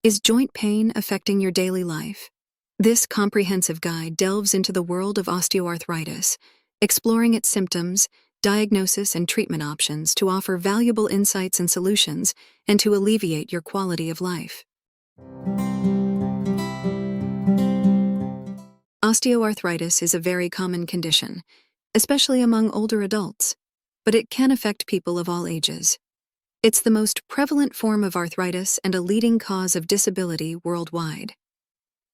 Is joint pain affecting your daily life? This comprehensive guide delves into the world of osteoarthritis, exploring its symptoms, diagnosis, and treatment options to offer valuable insights and solutions and to alleviate your quality of life. Osteoarthritis is a very common condition, especially among older adults, but it can affect people of all ages. It's the most prevalent form of arthritis and a leading cause of disability worldwide.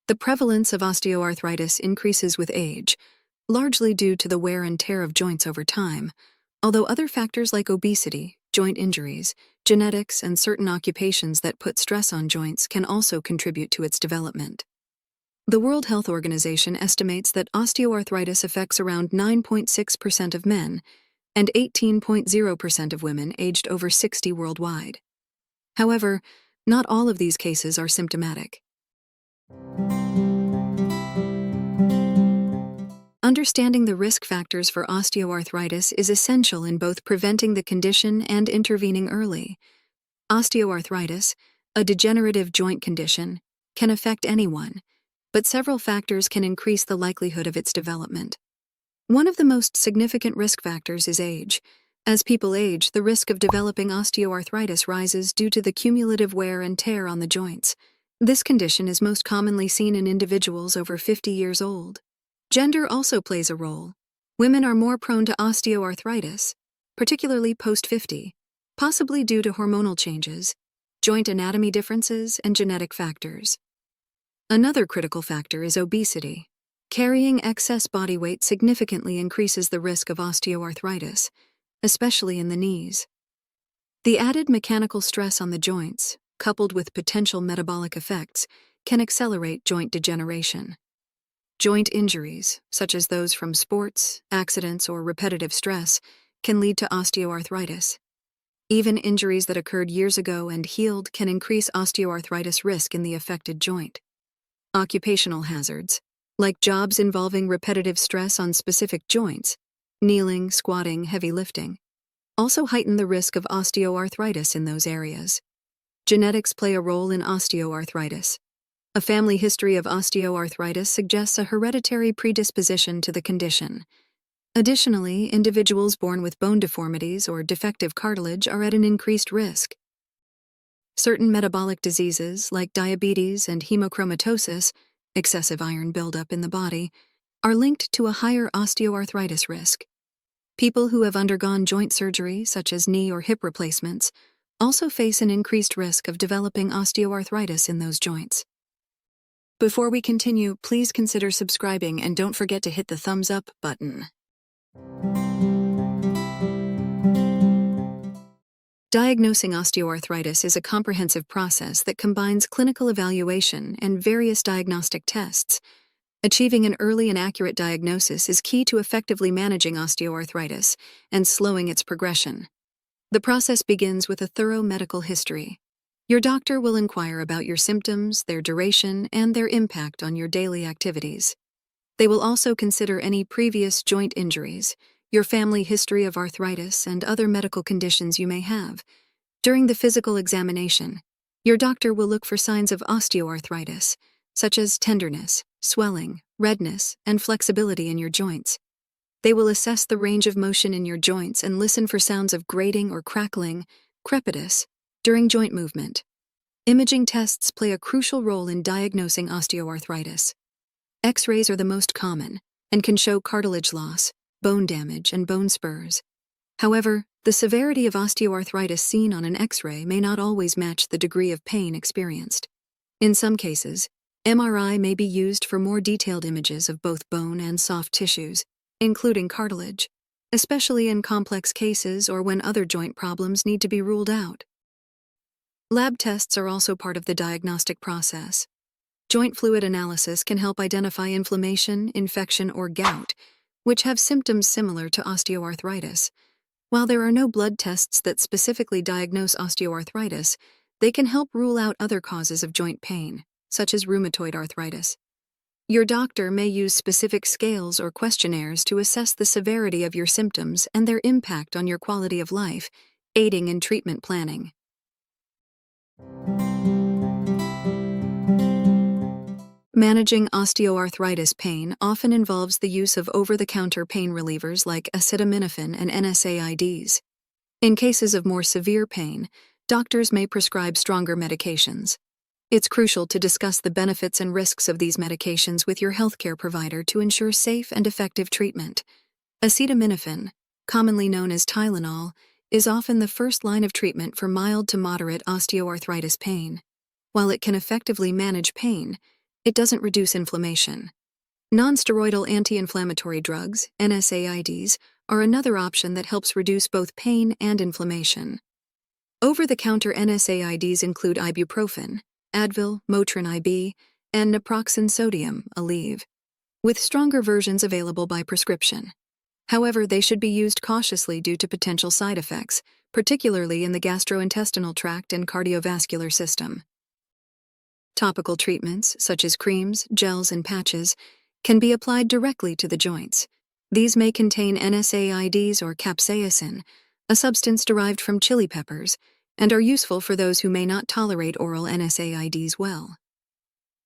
The prevalence of osteoarthritis increases with age, largely due to the wear and tear of joints over time, although other factors like obesity, joint injuries, genetics, and certain occupations that put stress on joints can also contribute to its development. The World Health Organization estimates that osteoarthritis affects around 9.6% of men and 18.0% of women aged over 60 worldwide. However, not all of these cases are symptomatic. Understanding the risk factors for osteoarthritis is essential in both preventing the condition and intervening early. Osteoarthritis, a degenerative joint condition, can affect anyone, but several factors can increase the likelihood of its development. One of the most significant risk factors is age. As people age, the risk of developing osteoarthritis rises due to the cumulative wear and tear on the joints. This condition is most commonly seen in individuals over 50 years old. Gender also plays a role. Women are more prone to osteoarthritis, particularly post-50, possibly due to hormonal changes, joint anatomy differences, and genetic factors. Another critical factor is obesity. Carrying excess body weight significantly increases the risk of osteoarthritis, especially in the knees. The added mechanical stress on the joints, coupled with potential metabolic effects, can accelerate joint degeneration. Joint injuries, such as those from sports, accidents, or repetitive stress, can lead to osteoarthritis. Even injuries that occurred years ago and healed can increase osteoarthritis risk in the affected joint. Occupational hazards, like jobs involving repetitive stress on specific joints, kneeling, squatting, heavy lifting, also heighten the risk of osteoarthritis in those areas. Genetics play a role in osteoarthritis. A family history of osteoarthritis suggests a hereditary predisposition to the condition. Additionally, individuals born with bone deformities or defective cartilage are at an increased risk. Certain metabolic diseases, like diabetes and hemochromatosis, excessive iron buildup in the body, are linked to a higher osteoarthritis risk. People who have undergone joint surgery, such as knee or hip replacements, also face an increased risk of developing osteoarthritis in those joints. Before we continue, please consider subscribing and don't forget to hit the thumbs up button. Diagnosing osteoarthritis is a comprehensive process that combines clinical evaluation and various diagnostic tests. Achieving an early and accurate diagnosis is key to effectively managing osteoarthritis and slowing its progression. The process begins with a thorough medical history. Your doctor will inquire about your symptoms, their duration, and their impact on your daily activities. They will also consider any previous joint injuries, your family history of arthritis, and other medical conditions you may have. During the physical examination, your doctor will look for signs of osteoarthritis, such as tenderness, swelling, redness, and flexibility in your joints. They will assess the range of motion in your joints and listen for sounds of grating or crackling, crepitus, during joint movement. Imaging tests play a crucial role in diagnosing osteoarthritis. X-rays are the most common and can show cartilage loss, bone damage, and bone spurs. However, the severity of osteoarthritis seen on an X-ray may not always match the degree of pain experienced. In some cases, MRI may be used for more detailed images of both bone and soft tissues, including cartilage, especially in complex cases or when other joint problems need to be ruled out. Lab tests are also part of the diagnostic process. Joint fluid analysis can help identify inflammation, infection, or gout, which have symptoms similar to osteoarthritis. While there are no blood tests that specifically diagnose osteoarthritis, they can help rule out other causes of joint pain, such as rheumatoid arthritis. Your doctor may use specific scales or questionnaires to assess the severity of your symptoms and their impact on your quality of life, aiding in treatment planning. Managing osteoarthritis pain often involves the use of over-the-counter pain relievers like acetaminophen and NSAIDs. In cases of more severe pain, doctors may prescribe stronger medications. It's crucial to discuss the benefits and risks of these medications with your healthcare provider to ensure safe and effective treatment. Acetaminophen, commonly known as Tylenol, is often the first line of treatment for mild to moderate osteoarthritis pain. While it can effectively manage pain, it doesn't reduce inflammation. Non-steroidal anti-inflammatory drugs, NSAIDs, are another option that helps reduce both pain and inflammation. Over-the-counter NSAIDs include ibuprofen, Advil, Motrin IB, and naproxen sodium, Aleve, with stronger versions available by prescription. However, they should be used cautiously due to potential side effects, particularly in the gastrointestinal tract and cardiovascular system. Topical treatments, such as creams, gels, and patches, can be applied directly to the joints. These may contain NSAIDs or capsaicin, a substance derived from chili peppers, and are useful for those who may not tolerate oral NSAIDs well.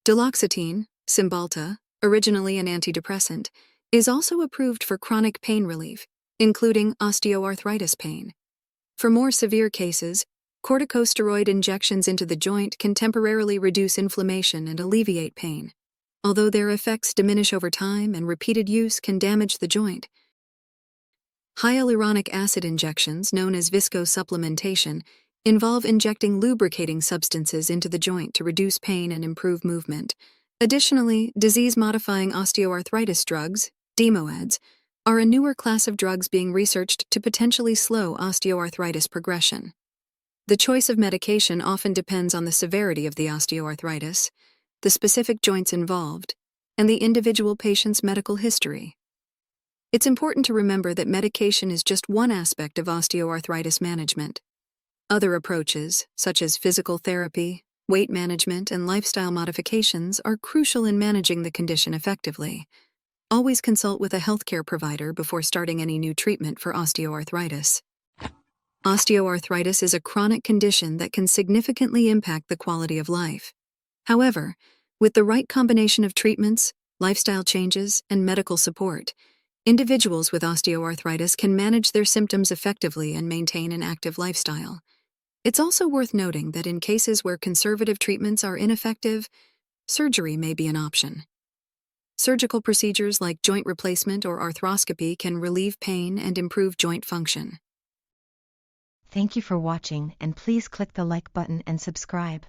Duloxetine, Cymbalta, originally an antidepressant, is also approved for chronic pain relief, including osteoarthritis pain. For more severe cases, corticosteroid injections into the joint can temporarily reduce inflammation and alleviate pain, although their effects diminish over time and repeated use can damage the joint. Hyaluronic acid injections, known as viscosupplementation, involve injecting lubricating substances into the joint to reduce pain and improve movement. Additionally, disease-modifying osteoarthritis drugs, DMOADs, are a newer class of drugs being researched to potentially slow osteoarthritis progression. The choice of medication often depends on the severity of the osteoarthritis, the specific joints involved, and the individual patient's medical history. It's important to remember that medication is just one aspect of osteoarthritis management. Other approaches, such as physical therapy, weight management, and lifestyle modifications, are crucial in managing the condition effectively. Always consult with a healthcare provider before starting any new treatment for osteoarthritis. Osteoarthritis is a chronic condition that can significantly impact the quality of life. However, with the right combination of treatments, lifestyle changes, and medical support, individuals with osteoarthritis can manage their symptoms effectively and maintain an active lifestyle. It's also worth noting that in cases where conservative treatments are ineffective, surgery may be an option. Surgical procedures like joint replacement or arthroscopy can relieve pain and improve joint function. Thank you for watching, and please click the like button and subscribe.